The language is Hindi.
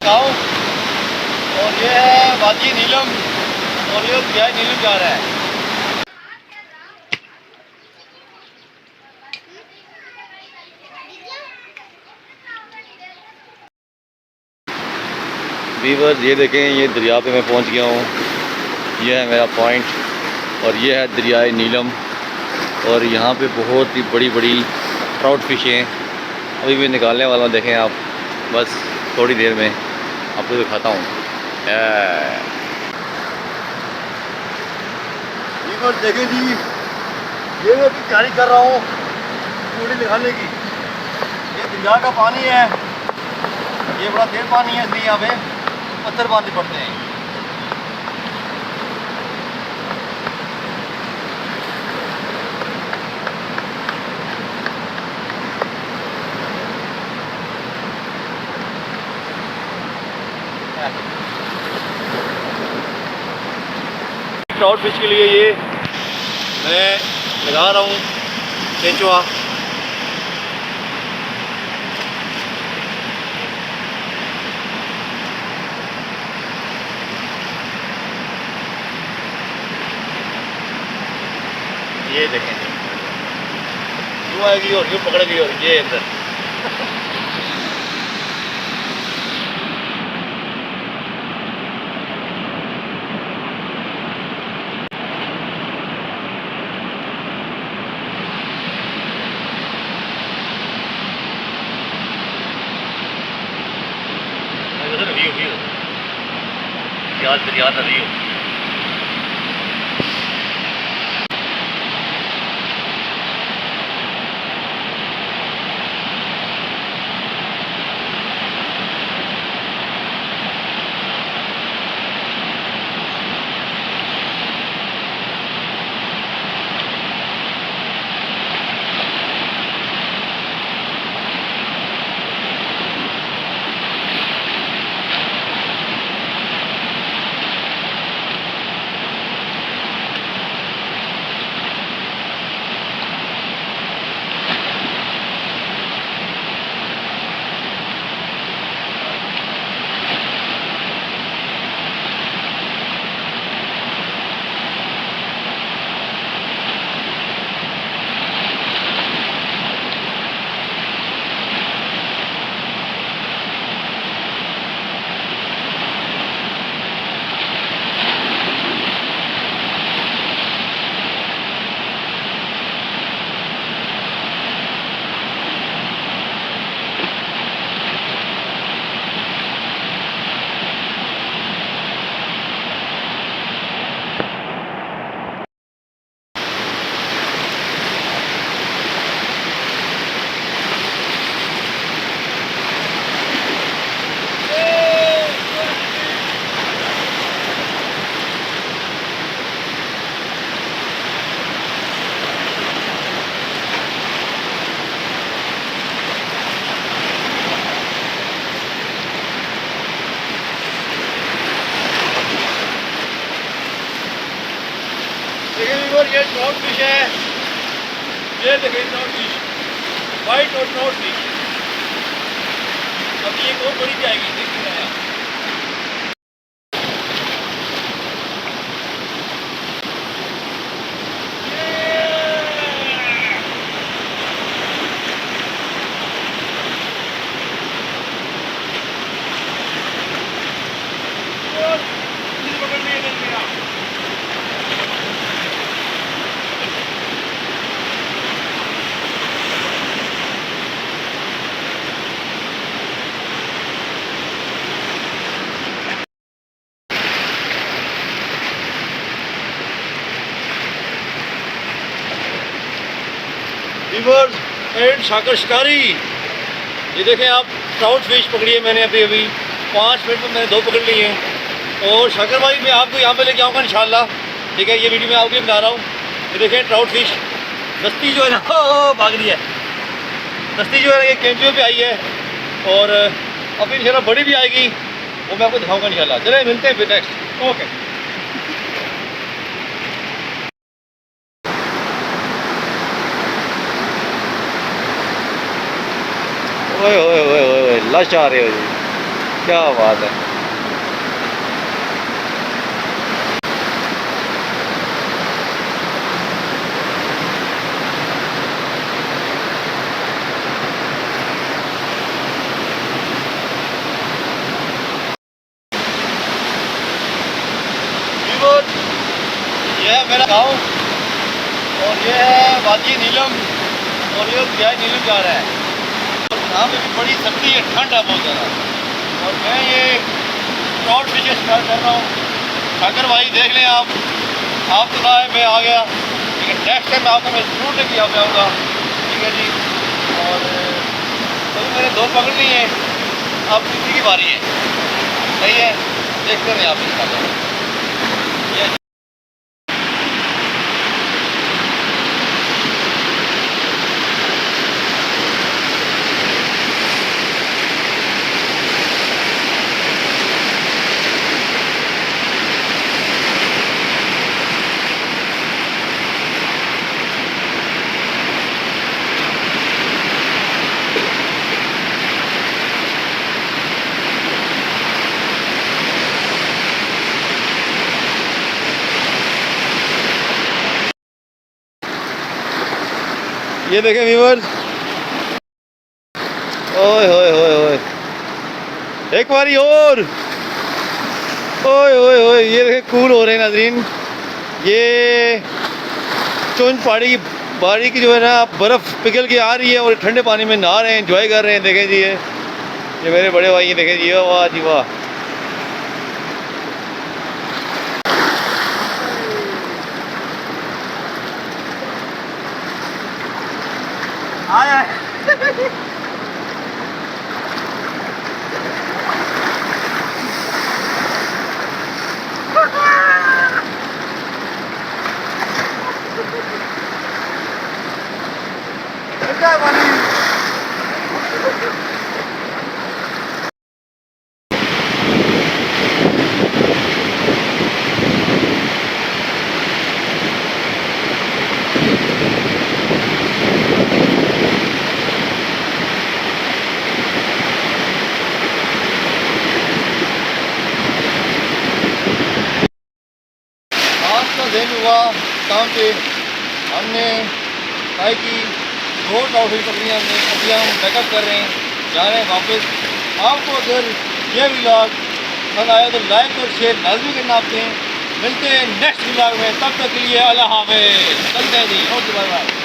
गाँव और ये है वादी नीलम और ये दरिया नीलम जा रहा है। वीवर ये देखें, ये दरिया पे मैं पहुंच गया हूँ। ये है मेरा पॉइंट और ये है दरियाए नीलम और यहाँ पे बहुत ही बड़ी बड़ी ट्राउट फिशें हैं। अभी मैं निकालने वाला हूँ, देखें आप, बस थोड़ी देर में आपको दिखाता हूँ। वीवर देखें जी, ये मैं अभी तैयारी कर रहा हूँ पूरी निकालने की। ये दरिया का पानी है, ये बड़ा तेज पानी है, इसलिए यहाँ पे पत्थर बांधने पड़ते हैं। ट्राउट फिश के लिए ये मैं लगा रहा हूँ केंचुआ। ये देखें, यूँ आएगी और यूँ पकड़ेगी और ये अंदर। याद आ रही हो। ये ट्राउट फिश है, ये देखिए ट्राउट फिश, वाइट और ट्राउट फिश। अब ये बहुत बड़ी भी आएगी, देखिए नया। पकड़ लिए मेरा। वीवर्स एंड शाकर शिकारी, ये देखें आप, ट्राउट फिश पकड़ी है मैंने अभी 5 मिनट में मैंने 2 पकड़ ली हैं। और शाकर भाई मैं आपको यहाँ पे लेके आऊँगा इंशाल्लाह, ठीक है। ये वीडियो मैं आपके बना रहा हूँ। ये देखें ट्राउट फिश, दस्ती जो है ना, भाग रही है दस्ती जो है ना, ये केंचुए पे आई है और अभी इंशाल्लाह बड़ी भी आएगी, वो मैं आपको दिखाऊँगा इंशाल्लाह। चले मिलते हैं फिर नेक्स्ट। ओके। ओए ओए ओए ओए, लश आ रहे हो जी। क्या बात है। ये है मेरा गांव और ये है वादी नीलम और ये दरिया नीलम जा रहा है और यहाँ पे भी बड़ी सर्दी है, ठंड है बहुत ज़्यादा। और मैं ये ट्राउट फिशेस स्टार्ट कर रहा हूँ। अगर भाई देख लें आप तो ना है मैं आ गया, ठीक है। नेक्स्ट टाइम आपको मैं जरूर लेके आऊँगा, ठीक है जी। और तो मैंने 2 पकड़ ली हैं, अब तीसरी की बारी है, सही है। देखते रहे आप इसका। ये देखें व्यूअर्स, ओए होए होए होए, एक बारी और, ओए होए होए, ये देखें कूल हो रहे हैं नाज़रीन। ये चुंच पहाड़ी की बारी की जो है ना बर्फ़ पिघल के आ रही है और ठंडे पानी में नहा रहे हैं, एंजॉय कर रहे हैं। देखें जी ये मेरे बड़े भाई, ये देखें जी, वाह जी वाह। आया दिन हुआ काम पे, हमने ट्राई की, 2 ट्राउट फिश पकड़ी हमने। अभी हम बैकअप कर रहे हैं, जा रहे हैं वापस। आपको अगर ये व्लॉग पसंद आया तो लाइक और शेयर लाजमी करना आपके। मिलते हैं नेक्स्ट व्लॉग में, तब तक के लिए अल्लाह हाफ़िज़। चलते हैं जी, ओके बाय बाय।